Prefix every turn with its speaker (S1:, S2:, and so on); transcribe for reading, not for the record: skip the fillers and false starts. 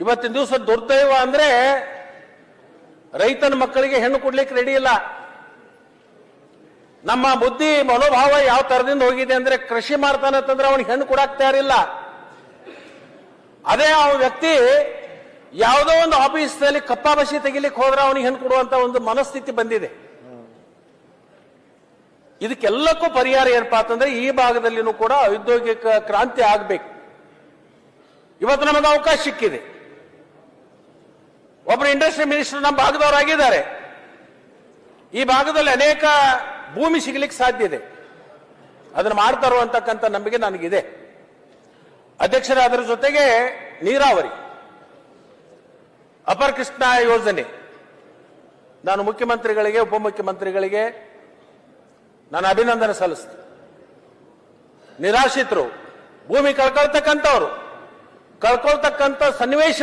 S1: ಇವತ್ತಿನ ದಿವಸ ದುರ್ದೈವ ಅಂದ್ರೆ ರೈತನ ಮಕ್ಕಳಿಗೆ ಹೆಣ್ಣು ಕೊಡ್ಲಿಕ್ಕೆ ರೆಡಿ ಇಲ್ಲ. ನಮ್ಮ ಬುದ್ಧಿ ಮನೋಭಾವ ಯಾವ ತರದಿಂದ ಹೋಗಿದೆ ಅಂದ್ರೆ ಕೃಷಿ ಮಾಡ್ತಾನಂತಂದ್ರೆ ಅವನಿಗೆ ಹೆಣ್ಣು ಕೊಡಕ್ ತಯಾರಿಲ್ಲ. ಅದೇ ಆ ವ್ಯಕ್ತಿ ಯಾವುದೋ ಒಂದು ಆಫೀಸ್ನಲ್ಲಿ ಕಪ್ಪಾಬಸಿ ತೆಗಿಲಿಕ್ಕೆ ಹೋದ್ರೆ ಅವನಿಗೆ ಹೆಣ್ಣು ಕೊಡುವಂತ ಒಂದು ಮನಸ್ಥಿತಿ ಬಂದಿದೆ. ಇದಕ್ಕೆಲ್ಲಕ್ಕೂ ಪರಿಹಾರ ಏನಪ್ಪಾ ಅಂತಂದ್ರೆ ಈ ಭಾಗದಲ್ಲಿನೂ ಕೂಡ ಔದ್ಯೋಗಿಕ ಕ್ರಾಂತಿ ಆಗ್ಬೇಕು. ಇವತ್ತು ನಮಗೆ ಅವಕಾಶ ಸಿಕ್ಕಿದೆ. ಒಬ್ಬರು ಇಂಡಸ್ಟ್ರಿ ಮಿನಿಸ್ಟರ್ ನಮ್ಮ ಭಾಗದವರಾಗಿದ್ದಾರೆ. ಈ ಭಾಗದಲ್ಲಿ ಅನೇಕ ಭೂಮಿ ಸಿಗಲಿಕ್ಕೆ ಸಾಧ್ಯ ಇದೆ. ಅದನ್ನು ಮಾಡ್ತಾರೋ ಅಂತಕ್ಕಂಥ ನಂಬಿಕೆ ನನಗಿದೆ. ಅಧ್ಯಕ್ಷರೇ, ಅದರ ಜೊತೆಗೆ ನೀರಾವರಿ ಅಪರ್ ಕೃಷ್ಣ ಯೋಜನೆ ನಾನು ಮುಖ್ಯಮಂತ್ರಿಗಳಿಗೆ ಉಪಮುಖ್ಯಮಂತ್ರಿಗಳಿಗೆ ನಾನು ಅಭಿನಂದನೆ ಸಲ್ಲಿಸ್ತೀನಿ. ನಿರಾಶ್ರಿತರು ಭೂಮಿ ಕಳ್ಕೊಳ್ತಕ್ಕಂಥವ್ರು ಕಳ್ಕೊಳ್ತಕ್ಕಂಥ ಸನ್ನಿವೇಶ